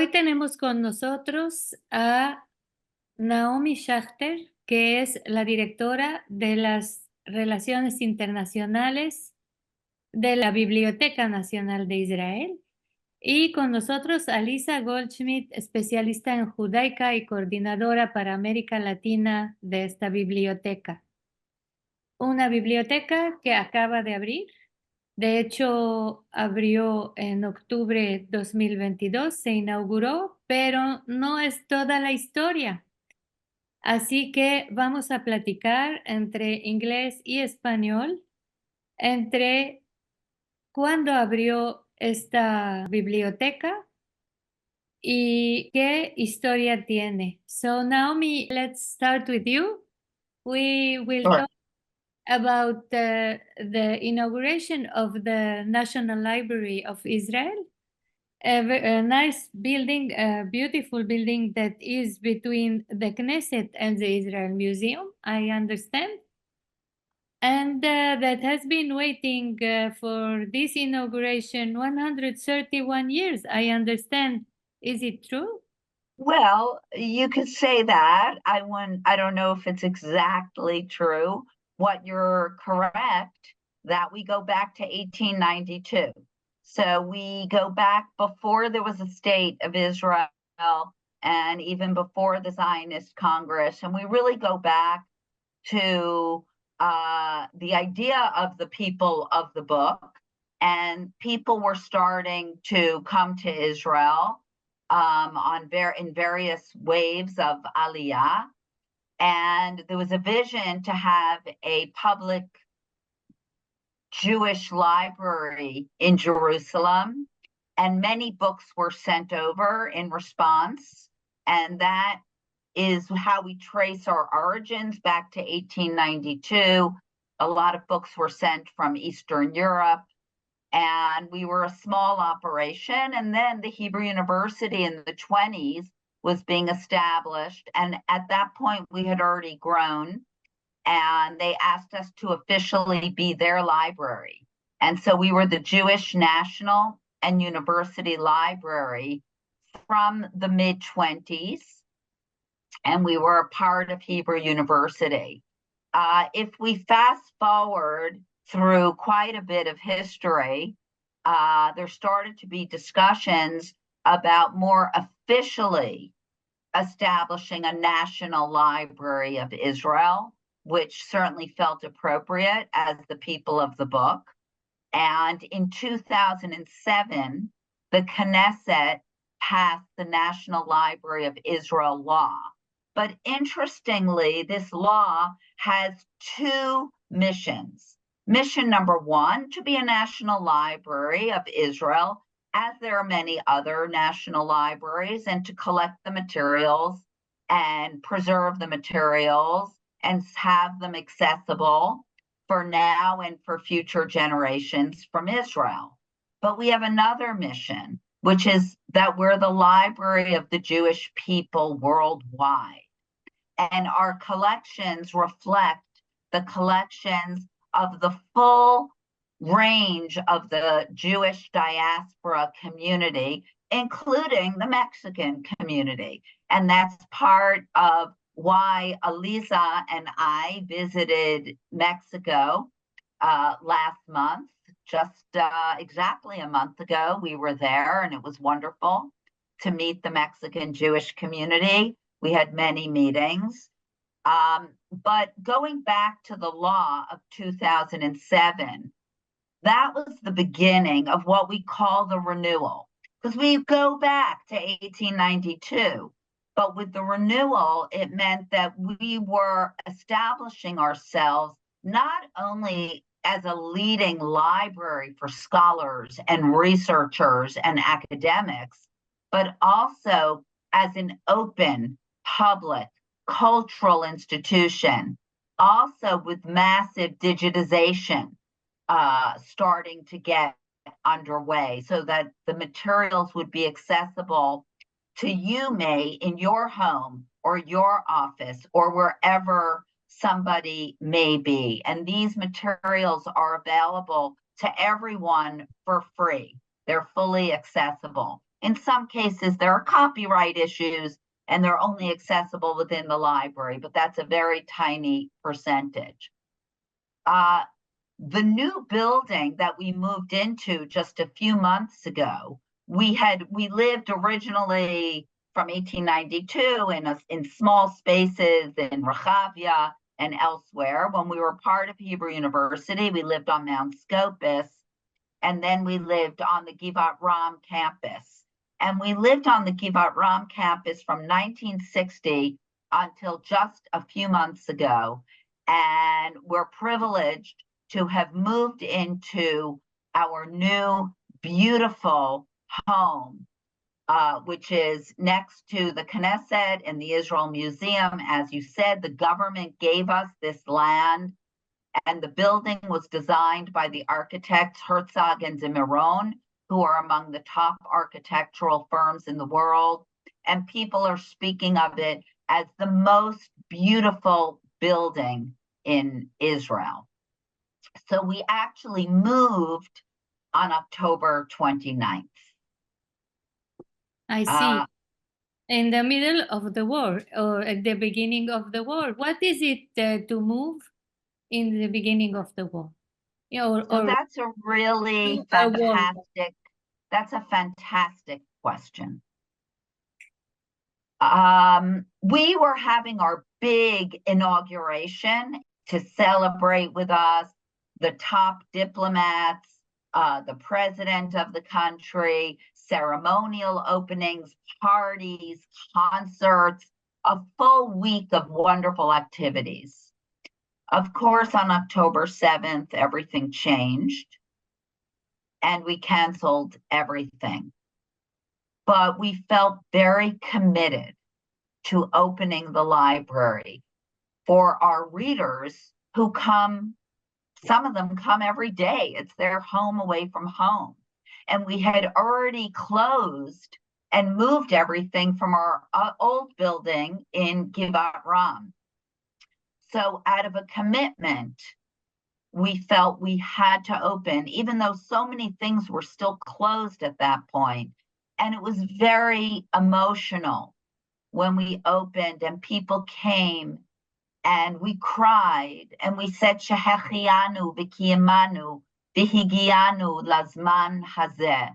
Hoy tenemos con nosotros a Naomi Schachter, que es la directora de las Relaciones Internacionales de la Biblioteca Nacional de Israel, y con nosotros a Lisa Goldschmidt, especialista en judaica y coordinadora para América Latina de esta biblioteca. Una biblioteca que acaba de abrir. De hecho, abrió en octubre 2022, se inauguró, pero no es toda la historia. Así que vamos a platicar entre inglés y español, entre cuándo abrió esta biblioteca y qué historia tiene. So, Naomi, let's start with you. We will Sure. talk about the inauguration of the National Library of Israel, a nice building, a beautiful building that is between the Knesset and the Israel Museum, I understand, and that has been waiting for this inauguration 131 years, I understand. Is it true? Well, you could say that. I don't know if it's exactly true. What you're correct, that we go back to 1892. So we go back before there was a state of Israel and even before the Zionist Congress. And we really go back to the idea of the people of the book. And people were starting to come to Israel in various waves of Aliyah. And there was a vision to have a public Jewish library in Jerusalem, and many books were sent over in response. And that is how we trace our origins back to 1892. A lot of books were sent from Eastern Europe, and we were a small operation. And then the Hebrew University in the 20s was being established. And at that point, we had already grown, and they asked us to officially be their library. And so we were the Jewish National and University Library from the mid-20s, and we were a part of Hebrew University. If we fast forward through quite a bit of history, there started to be discussions about more officially establishing a national library of Israel, which certainly felt appropriate as the people of the book. And in 2007, the Knesset passed the National Library of Israel law. But interestingly, this law has two missions. Mission number one, to be a national library of Israel, as there are many other national libraries, and to collect the materials and preserve the materials and have them accessible for now and for future generations from Israel. But we have another mission, which is that we're the library of the Jewish people worldwide. And our collections reflect the collections of the full range of the Jewish diaspora community, including the Mexican community. And that's part of why Aliza and I visited Mexico last month. Just exactly a month ago, we were there, and it was wonderful to meet the Mexican Jewish community. We had many meetings. But going back to the law of 2007, that was the beginning of what we call the renewal, because we go back to 1892. But with the renewal, it meant that we were establishing ourselves not only as a leading library for scholars and researchers and academics, but also as an open, public, cultural institution, also with massive digitization starting to get underway, so that the materials would be accessible to you, May, in your home or your office or wherever somebody may be. And these materials are available to everyone for free. They're fully accessible. In some cases, there are copyright issues and they're only accessible within the library, but that's a very tiny percentage. The new building that we moved into just a few months ago, we lived originally from 1892 in small spaces in Rehavia and elsewhere. When we were part of Hebrew University, we lived on Mount Scopus, and then we lived on the Givat Ram campus. And we lived on the Givat Ram campus from 1960 until just a few months ago. And we're privileged to have moved into our new, beautiful home, which is next to the Knesset and the Israel Museum. As you said, the government gave us this land, and the building was designed by the architects Herzog and Zimmeron, who are among the top architectural firms in the world. And people are speaking of it as the most beautiful building in Israel. So we actually moved on October 29th. I see. In the middle of the war or at the beginning of the war. What is it to move in the beginning of the war? So that's a really fantastic, that's a fantastic question. We were having our big inauguration to celebrate with us the top diplomats, the president of the country, ceremonial openings, parties, concerts, a full week of wonderful activities. Of course, on October 7th, everything changed and we canceled everything. But we felt very committed to opening the library for our readers who come. Some of them come every day. It's their home away from home. And we had already closed and moved everything from our old building in Givat Ram. So out of a commitment, we felt we had to open, even though so many things were still closed at that point. And it was very emotional when we opened and people came and we cried and we said, Shehechianu v'kiyamanu v'higianu lazman hazeh.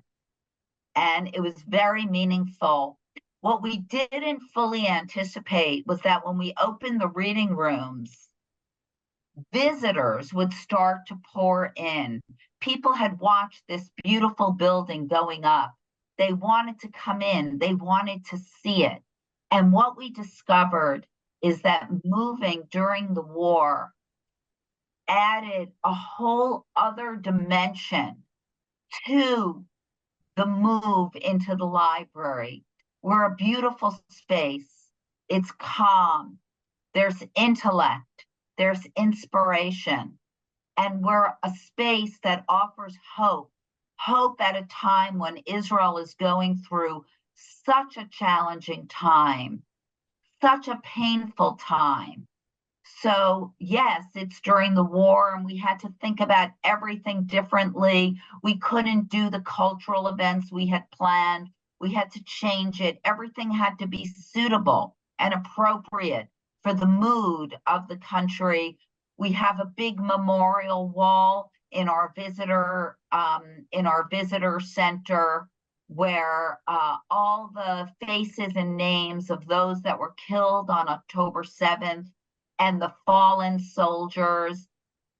And it was very meaningful. What we didn't fully anticipate was that when we opened the reading rooms, visitors would start to pour in. People had watched this beautiful building going up. They wanted to come in. They wanted to see it. And what we discovered is that moving during the war added a whole other dimension to the move into the library. We're a beautiful space. It's calm. There's intellect. There's inspiration. And we're a space that offers hope. Hope at a time when Israel is going through such a challenging time, such a painful time. So yes, it's during the war and we had to think about everything differently. We couldn't do the cultural events we had planned. We had to change it. Everything had to be suitable and appropriate for the mood of the country. We have a big memorial wall in our visitor center where all the faces and names of those that were killed on October 7th and the fallen soldiers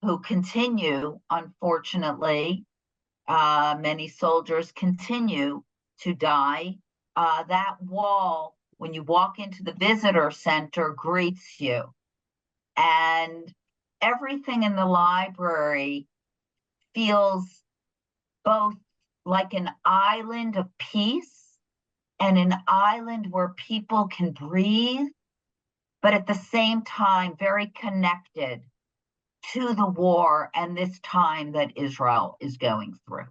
who continue, unfortunately, many soldiers continue to die. That wall, when you walk into the visitor center, greets you. And everything in the library feels both like an island of peace and an island where people can breathe, but at the same time, very connected to the war and this time that Israel is going through.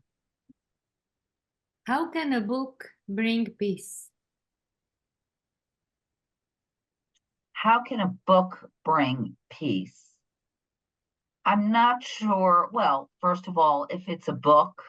How can a book bring peace? How can a book bring peace? I'm not sure. Well, first of all, if it's a book,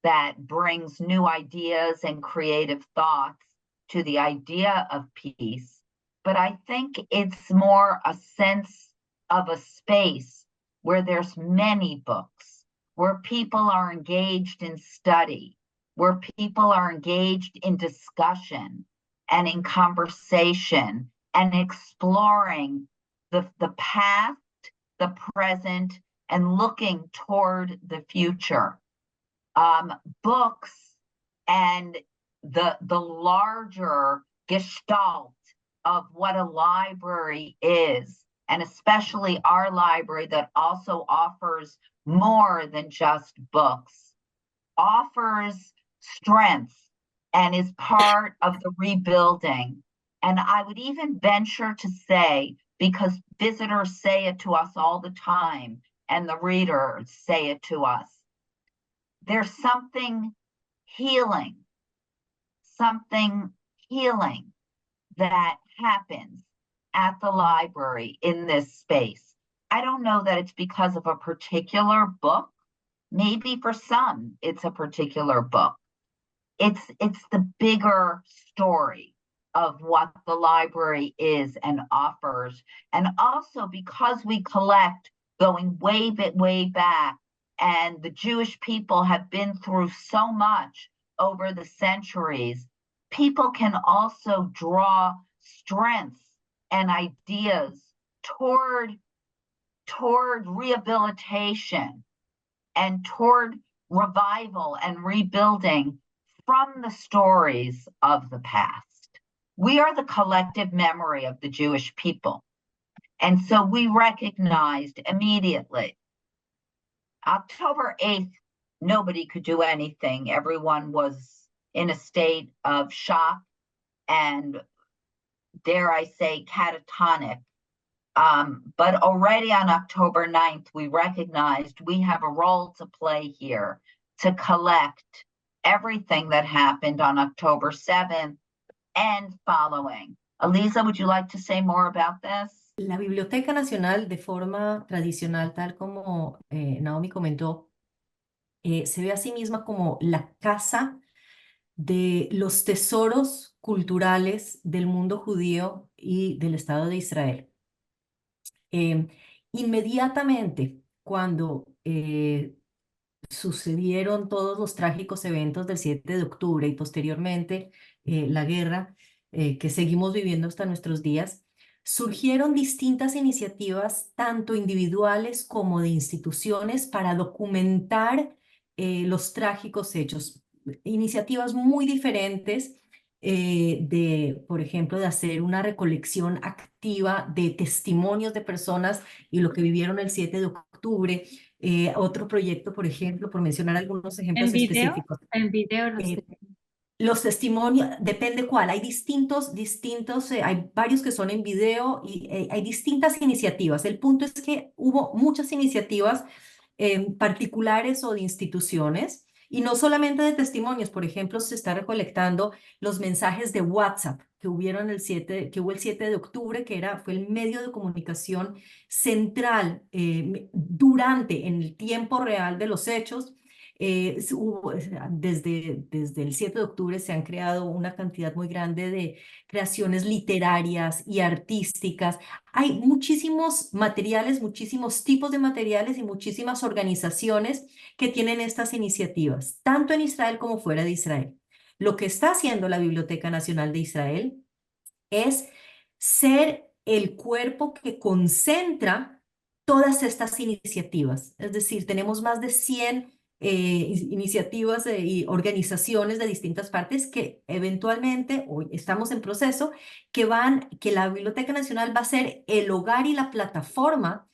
that brings new ideas and creative thoughts to the idea of peace, but I think it's more a sense of a space where there's many books, where people are engaged in study, where people are engaged in discussion and in conversation and exploring the past, the present, and looking toward the future. Books and the larger gestalt of what a library is, and especially our library that also offers more than just books, offers strength and is part of the rebuilding. And I would even venture to say, because visitors say it to us all the time, and the readers say it to us, there's something healing that happens at the library in this space. I don't know that it's because of a particular book. Maybe for some, it's a particular book. It's the bigger story of what the library is and offers. And also because we collect going way back, and the Jewish people have been through so much over the centuries, people can also draw strengths and ideas toward rehabilitation and toward revival and rebuilding from the stories of the past. We are the collective memory of the Jewish people. And so we recognized immediately, October 8th, nobody could do anything. Everyone was in a state of shock and, dare I say, catatonic. But already on October 9th, we recognized we have a role to play here to collect everything that happened on October 7th and following. Elisa, would you like to say more about this? La Biblioteca Nacional, de forma tradicional, tal como Naomi comentó, se ve a sí misma como la casa de los tesoros culturales del mundo judío y del Estado de Israel. Inmediatamente, cuando sucedieron todos los trágicos eventos del 7 de octubre y posteriormente la guerra que seguimos viviendo hasta nuestros días, surgieron distintas iniciativas, tanto individuales como de instituciones, para documentar los trágicos hechos. Iniciativas muy diferentes por ejemplo, de hacer una recolección activa de testimonios de personas y lo que vivieron el 7 de octubre. Otro proyecto, por ejemplo, por mencionar algunos ejemplos específicos. En video Los testimonios, depende cuál, hay distintos, hay varios que son en video y hay distintas iniciativas. El punto es que hubo muchas iniciativas particulares o de instituciones, y no solamente de testimonios. Por ejemplo, se está recolectando los mensajes de WhatsApp que hubo el 7 de octubre, fue el medio de comunicación central durante, en el tiempo real de los hechos. Desde el 7 de octubre se han creado una cantidad muy grande de creaciones literarias y artísticas. Hay muchísimos materiales, muchísimos tipos de materiales y muchísimas organizaciones que tienen estas iniciativas, tanto en Israel como fuera de Israel. Lo que está haciendo la Biblioteca Nacional de Israel es ser el cuerpo que concentra todas estas iniciativas. Es decir, tenemos más de 100 iniciativas y organizaciones de distintas partes que eventualmente, hoy estamos en proceso, que la Biblioteca Nacional va a ser el hogar y la plataforma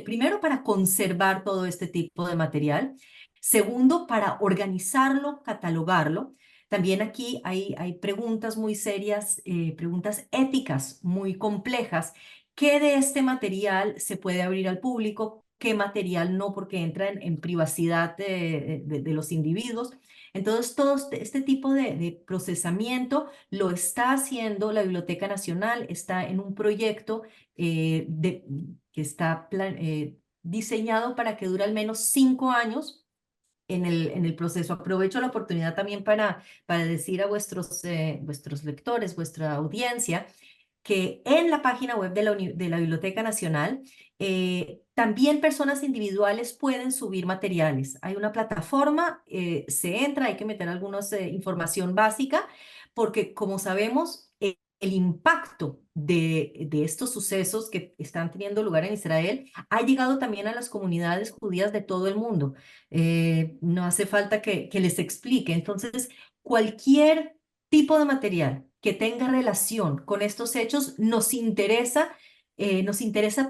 primero para conservar todo este tipo de material, segundo para organizarlo, catalogarlo. También aquí hay preguntas muy serias, preguntas éticas muy complejas. ¿Qué de este material se puede abrir al público? ¿Qué material no? Porque entra en privacidad de los individuos. Entonces, todo este tipo de procesamiento lo está haciendo la Biblioteca Nacional. Está en un proyecto que está diseñado para que dure al menos 5 años. en el proceso. Aprovecho la oportunidad también para decir a vuestros lectores, vuestra audiencia, que en la página web de la Biblioteca Nacional también personas individuales pueden subir materiales. Hay una plataforma, se entra, hay que meter algunos información básica, porque como sabemos, el impacto de estos sucesos que están teniendo lugar en Israel ha llegado también a las comunidades judías de todo el mundo. No hace falta que les explique. Entonces, cualquier tipo de material que tenga relación con estos hechos nos interesa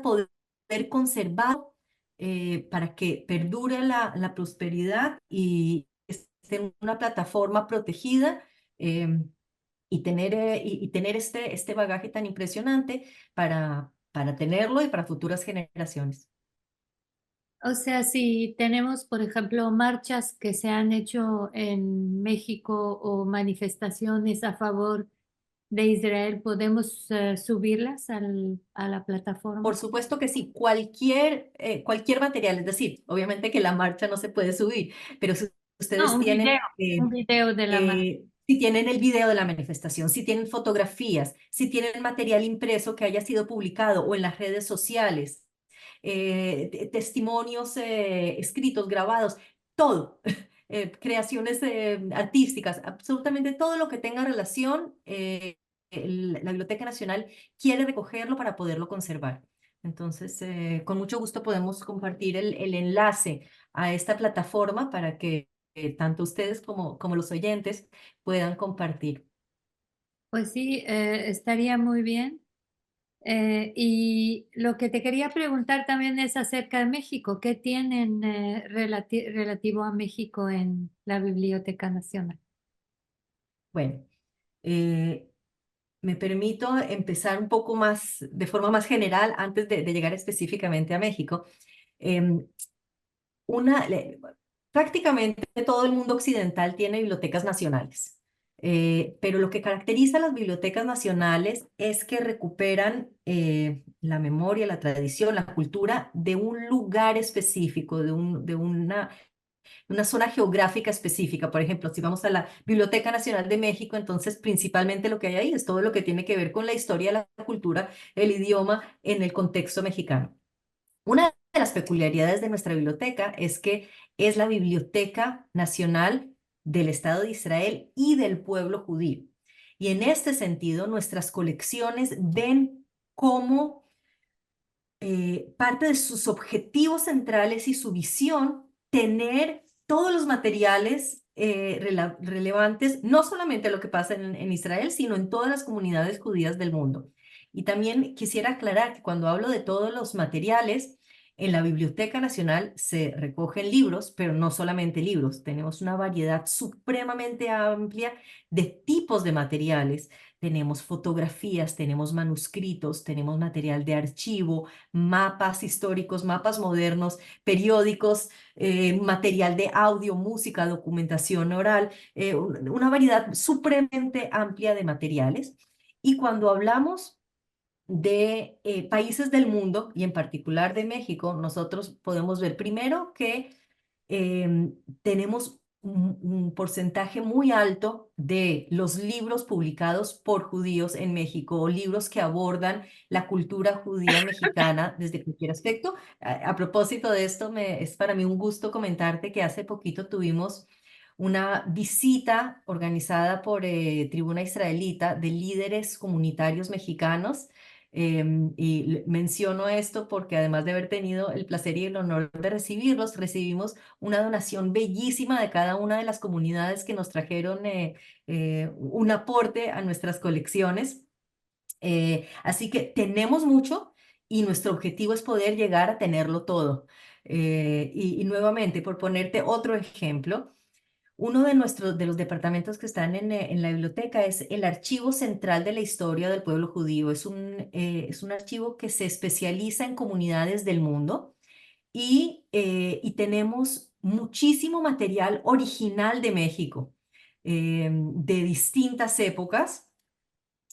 poder conservar para que perdure la prosperidad y esté en una plataforma protegida. Y tener este bagaje tan impresionante para tenerlo y para futuras generaciones. O sea, si tenemos, por ejemplo, marchas que se han hecho en México o manifestaciones a favor de Israel, ¿podemos subirlas a la Por plataforma? supuesto que sí, cualquier material, es decir, obviamente que la marcha no se puede subir, pero si No, ustedes tienen, un video de la marcha. si tienen el video de la manifestación, si tienen fotografías, si tienen material impreso que haya sido publicado o en las redes sociales, testimonios escritos, grabados, todo, creaciones artísticas, absolutamente todo lo que tenga relación, la Biblioteca Nacional quiere recogerlo para poderlo conservar. Entonces, con mucho gusto podemos compartir el enlace a esta plataforma para que tanto ustedes como los oyentes puedan compartir. Pues sí, estaría muy bien. Y lo que te quería preguntar también es acerca de México. ¿Qué tienen relativo a México en la Biblioteca Nacional? Bueno, eh, me permito empezar un poco más, de forma más general, antes de llegar específicamente a México. Em, una, le- Prácticamente todo el mundo occidental tiene bibliotecas nacionales, pero lo que caracteriza a las bibliotecas nacionales es que recuperan la memoria, la tradición, la cultura de un lugar específico, de una zona geográfica específica. Por ejemplo, si vamos a la Biblioteca Nacional de México, entonces principalmente lo que hay ahí es todo lo que tiene que ver con la historia, la cultura, el idioma en el contexto mexicano. Una de las peculiaridades de nuestra biblioteca es que es la Biblioteca Nacional del Estado de Israel y del pueblo judío. Y en este sentido, nuestras colecciones ven como parte de sus objetivos centrales y su visión tener todos los materiales relevantes, no solamente lo que pasa en Israel, sino en todas las comunidades judías del mundo. Y también quisiera aclarar que cuando hablo de todos los materiales, en la Biblioteca Nacional se recogen libros, pero no solamente libros. Tenemos una variedad supremamente amplia de tipos de materiales. Tenemos fotografías, tenemos manuscritos, tenemos material de archivo, mapas históricos, mapas modernos, periódicos, material de audio, música, documentación oral, una variedad supremamente amplia de materiales. Y cuando hablamos de países del mundo, y en particular de México, nosotros podemos ver primero que tenemos un porcentaje muy alto de los libros publicados por judíos en México o libros que abordan la cultura judía mexicana desde cualquier aspecto. A propósito de esto, es para mí un gusto comentarte que hace poquito tuvimos una visita organizada por Tribuna Israelita de líderes comunitarios mexicanos. Menciono esto porque además de haber tenido el placer y el honor de recibirlos, recibimos una donación bellísima de cada una de las comunidades que nos trajeron un aporte a nuestras colecciones. Así que tenemos mucho y nuestro objetivo es poder llegar a tenerlo todo. Y nuevamente, por ponerte otro ejemplo, uno de los departamentos que están en la biblioteca es el Archivo Central de la Historia del Pueblo Judío. Es un archivo que se especializa en comunidades del mundo y tenemos muchísimo material original de México, de distintas épocas,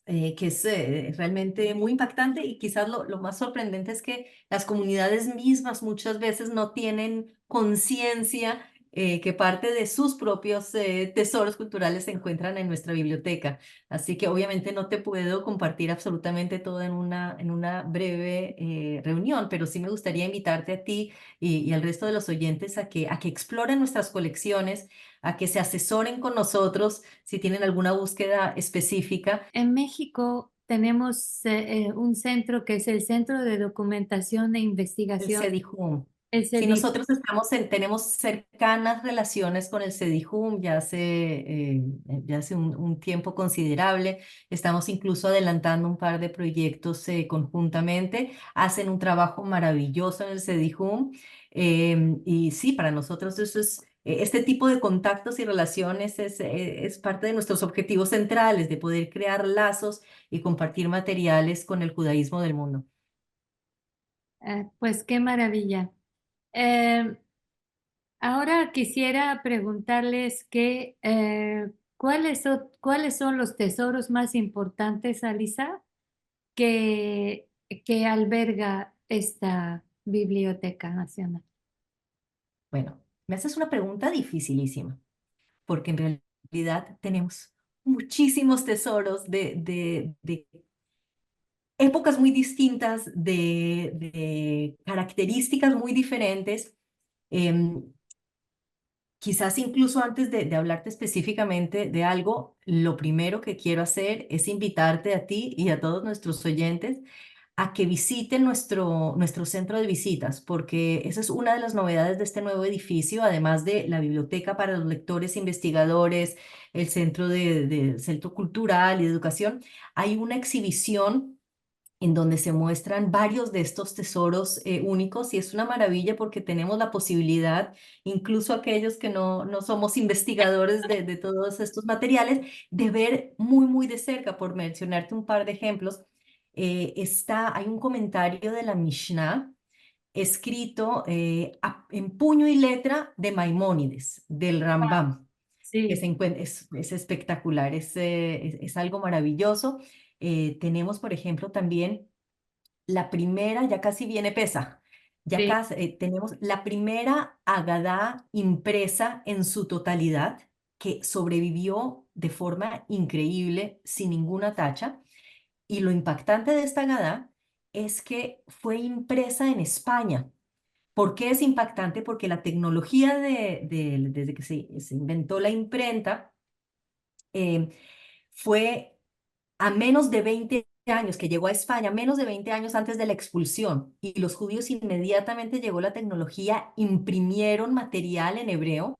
que es realmente muy impactante y quizás lo más sorprendente es que las comunidades mismas muchas veces no tienen conciencia que parte de sus propios tesoros culturales se encuentran en nuestra biblioteca. Así que obviamente no te puedo compartir absolutamente todo en una breve reunión, pero sí me gustaría invitarte a ti y al resto de los oyentes a que exploren nuestras colecciones, a que se asesoren con nosotros si tienen alguna búsqueda específica. En México tenemos un centro que es el Centro de Documentación e El Investigación, CEDIJUM. el Si CEDIF. nosotros tenemos cercanas relaciones con el CEDIJUM ya hace un tiempo considerable. Estamos incluso adelantando un par de proyectos conjuntamente. Hacen un trabajo maravilloso en el CEDIJUM. Y sí, para nosotros eso este tipo de contactos y relaciones es parte de nuestros objetivos centrales, de poder crear lazos y compartir materiales con el judaísmo del mundo. Pues qué maravilla. Eh, Ahora quisiera preguntarles cuáles son los tesoros más importantes, Alisa, que alberga esta Biblioteca Nacional. Bueno, me haces una pregunta dificilísima, porque en realidad tenemos muchísimos tesoros de épocas muy distintas, de características muy diferentes. Em, Quizás incluso antes de hablarte específicamente de algo, lo primero que quiero hacer es invitarte a ti y a todos nuestros oyentes a que visiten nuestro centro de visitas, porque esa es una de las novedades de este nuevo edificio, además de la biblioteca para los lectores e investigadores, el centro cultural y de educación. Hay una exhibición en donde se muestran varios de estos tesoros únicos y es una maravilla porque tenemos la posibilidad, incluso aquellos que no somos investigadores de todos estos materiales, de ver muy de cerca, por mencionarte un par de ejemplos. Hay un comentario de la Mishnah escrito en puño y letra de Maimónides, del Rambam, que Sí, es espectacular, es algo maravilloso. Tenemos, por ejemplo, también la primera, ya casi viene pesa, sí. tenemos la primera Agadá impresa en su totalidad, que sobrevivió de forma increíble, sin ninguna tacha. Y lo impactante de esta Agadá es que fue impresa en España. ¿Por qué es impactante? Porque la tecnología desde que se inventó la imprenta, eh, fue a menos de 20 años, que llegó a España, menos de 20 años antes de la expulsión, y los judíos inmediatamente llegó la tecnología, imprimieron material en hebreo,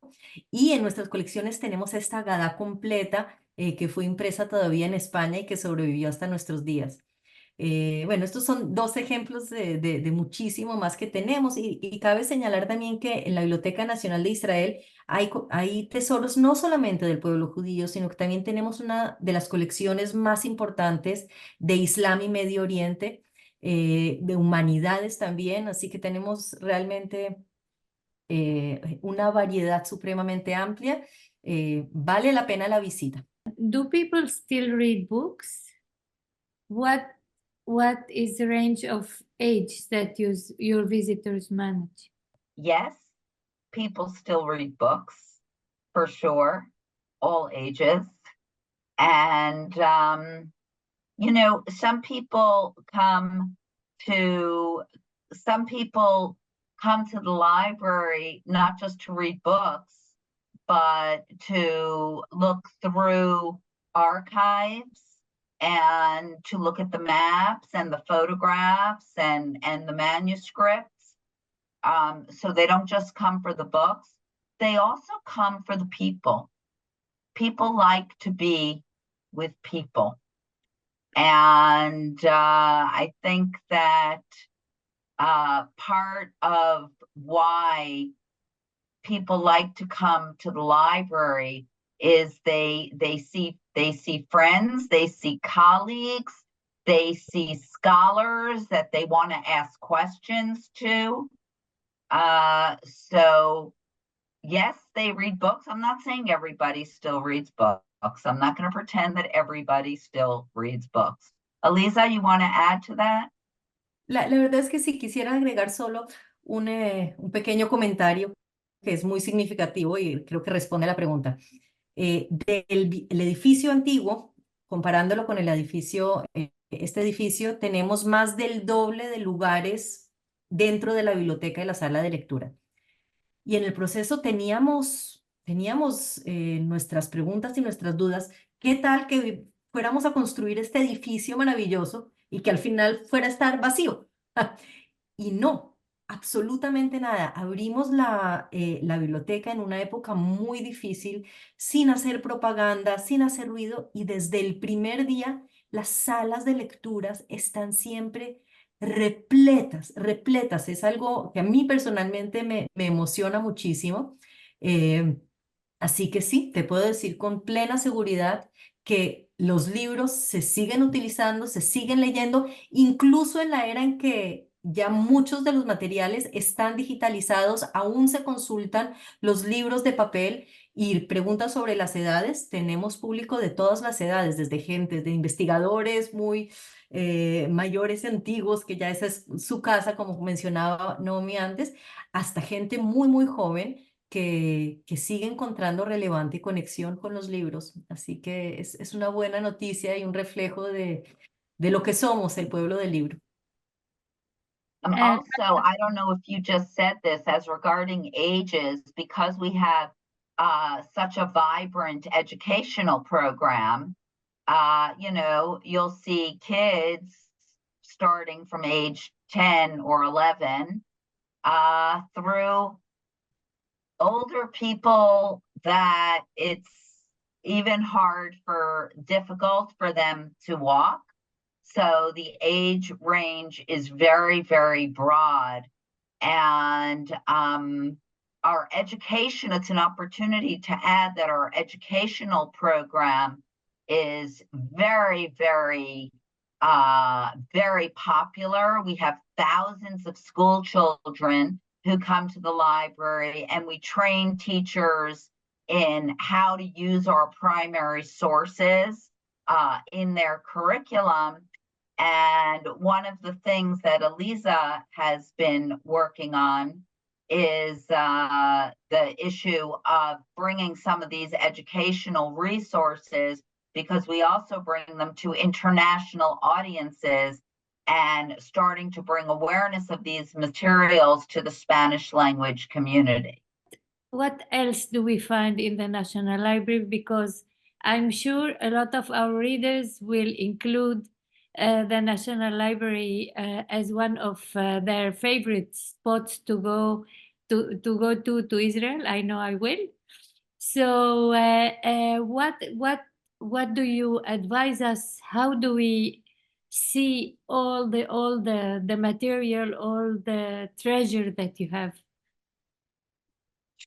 y en nuestras colecciones tenemos esta Gadá completa que fue impresa todavía en España y que sobrevivió hasta nuestros días. Bueno, estos son dos ejemplos de muchísimo más que tenemos y cabe señalar también que en la Biblioteca Nacional de Israel hay tesoros no solamente del pueblo judío, sino que también tenemos una de las colecciones más importantes de Islam y Medio Oriente, de humanidades también, así que tenemos realmente una variedad supremamente amplia. Vale la pena la visita. Do people still read books? What what is the range of age that your visitors manage? Yes, people still read books for sure, all ages. And, some people to, some people come to the library not just to read books, but to look through archives and to look at the maps and the photographs and the manuscripts. So they don't just come for the books, they also come for the people. People like to be with people. And I think that part of why people like to come to the library is they see friends, they see colleagues, they see scholars that they want to ask questions to. So yes, they read books. I'm not saying everybody still reads books. I'm not going to pretend that everybody still reads books. Aliza, you want to add to that? La verdad es que si quisiera agregar solo un pequeño comentario. que es muy significativo y creo que responde a la pregunta. El edificio antiguo, comparándolo con el edificio, este edificio, tenemos más del doble de lugares dentro de la biblioteca y la sala de lectura. Y en el proceso teníamos nuestras preguntas y nuestras dudas. ¿Qué tal que fuéramos a construir este edificio maravilloso y que al final fuera a estar vacío? Y no, absolutamente nada. Abrimos la biblioteca en una época muy difícil, sin hacer propaganda, sin hacer ruido, y desde el primer día las salas de lecturas están siempre repletas, repletas. Es algo que a mí personalmente me emociona muchísimo. Eh, Así que sí, te puedo decir con plena seguridad que los libros se siguen utilizando, se siguen leyendo, incluso en la era en que ya muchos de los materiales están digitalizados, aún se consultan los libros de papel y preguntas sobre las edades. Tenemos público de todas las edades, desde gente, de investigadores muy mayores, antiguos, que ya esa es su casa, como mencionaba Naomi antes, hasta gente muy, muy joven que sigue encontrando relevante conexión con los libros. Así que es una buena noticia y un reflejo de lo que somos, el pueblo del libro. Uh, Also, I don't know if you just said this as regarding ages, because we have such a vibrant educational program. You know, you'll see kids starting from age 10 or 11 through older people that it's even difficult for them to walk. So the age range is very, very broad. And our education, it's an opportunity to add that our educational program is very, very, very popular. We have thousands of school children who come to the library, and we train teachers in how to use our primary sources in their curriculum. And one of the things that Eliza has been working on is the issue of bringing some of these educational resources, because we also bring them to international audiences and starting to bring awareness of these materials to the Spanish language community. What else do we find in the National Library? Because I'm sure a lot of our readers will include the National Library as one of their favorite spots to go to Israel. I know I will. So what do you advise us? How do we see all the material, all the treasure that you have?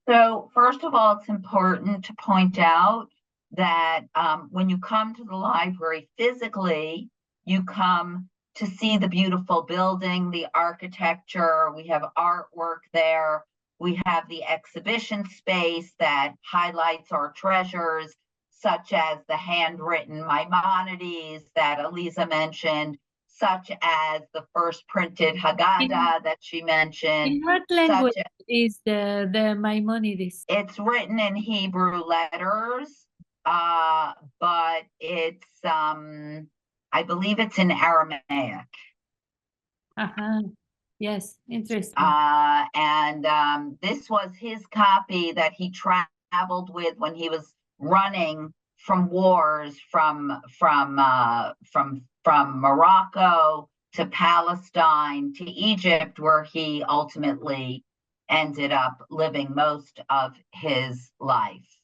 So first of all, it's important to point out that when you come to the library physically, you come to see the beautiful building, the architecture. We have artwork there. We have the exhibition space that highlights our treasures, such as the handwritten Maimonides that Eliza mentioned, such as the first printed Haggadah that she mentioned. In what language is the Maimonides? It's written in Hebrew letters, but it's I believe it's in Aramaic. Yes, interesting. And this was his copy that he traveled with when he was running from wars from Morocco to Palestine to Egypt, where he ultimately ended up living most of his life.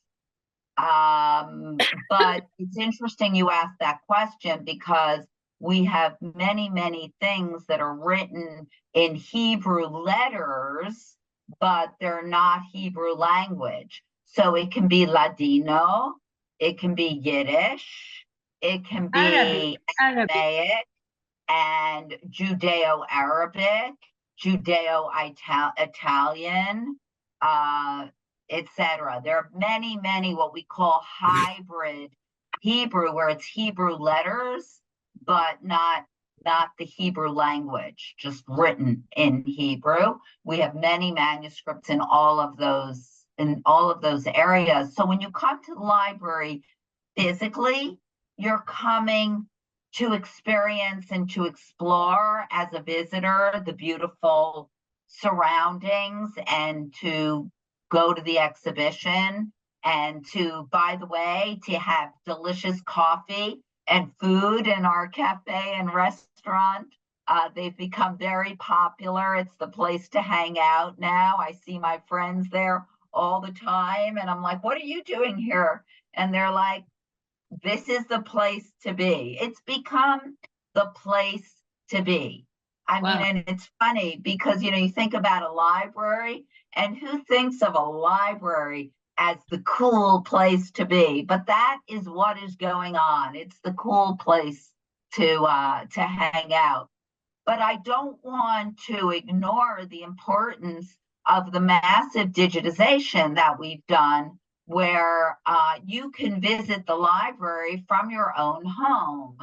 But it's interesting you asked that question, because we have many, many things that are written in Hebrew letters, but they're not Hebrew language. So it can be Ladino, it can be Yiddish, it can be Aramaic and Judeo-Arabic, Judeo-Italian, etc. There are many, many what we call hybrid Hebrew, where it's Hebrew letters, but not not the Hebrew language, just written in Hebrew. We have many manuscripts in all of those areas. So when you come to the library physically, you're coming to experience and to explore as a visitor the beautiful surroundings, and to go to the exhibition, and to, by the way, to have delicious coffee and food in our cafe and restaurant. They've become very popular. It's the place to hang out now. I see my friends there all the time, and I'm like, what are you doing here? And they're like, this is the place to be. It's become the place to be. I mean, and it's funny because, you think about a library, and who thinks of a library as the cool place to be? But that is what is going on. It's the cool place to hang out. But I don't want to ignore the importance of the massive digitization that we've done, where you can visit the library from your own home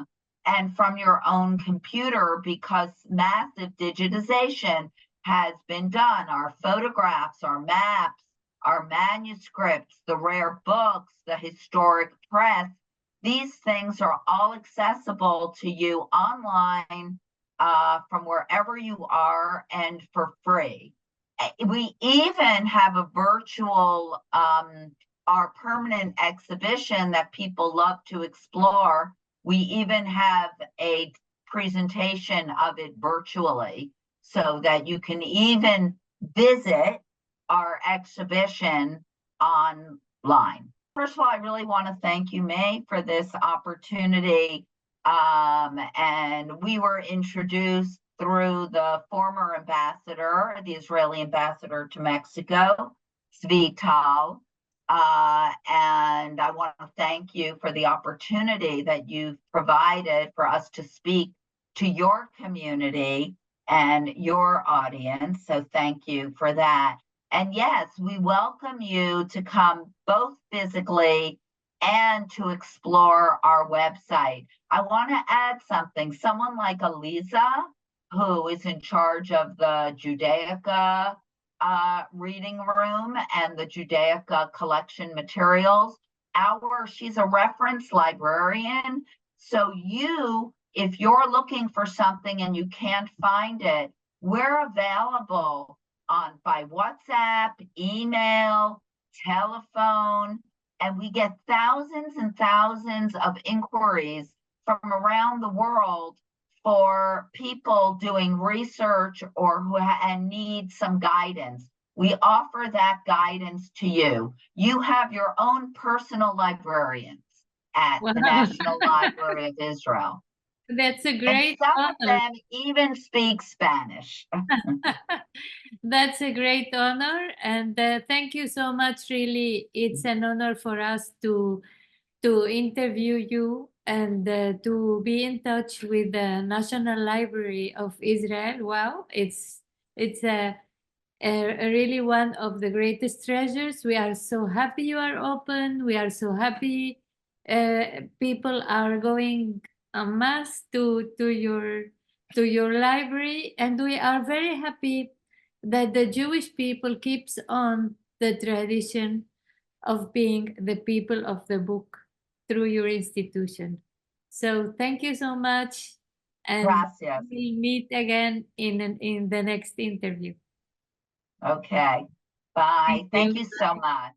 and from your own computer, because massive digitization has been done. Our photographs, our maps, our manuscripts, the rare books, the historic press, these things are all accessible to you online from wherever you are, and for free. We even have a virtual, our permanent exhibition that people love to explore. We even have a presentation of it virtually, so that you can even visit our exhibition online. First of all, I really want to thank you, May, for this opportunity. And we were introduced through the former ambassador, the Israeli ambassador to Mexico, Zvi Tal. And I want to thank you for the opportunity that you've provided for us to speak to your community and your audience. So thank you for that. And yes, we welcome you to come both physically and to explore our website. I want to add something. Someone like Eliza, who is in charge of the Judaica reading room and the Judaica collection materials, she's a reference librarian. So if you're looking for something and you can't find it, we're available by WhatsApp, email, telephone, and we get thousands and thousands of inquiries from around the world for people doing research or who need some guidance. We offer that guidance to you. You have your own personal librarians at the National Library of Israel. That's a great and some honor. of them even speak Spanish. That's a great honor, and thank you so much. Really, it's an honor for us to interview you and to be in touch with the National Library of Israel. Wow, it's a really one of the greatest treasures. We are so happy you are open. We are so happy people are going en masse to your library, and we are very happy that the Jewish people keeps on the tradition of being the people of the book through your institution. So thank you so much, and Gracias. we'll meet again in the next interview. Okay. Bye. Thank you so much.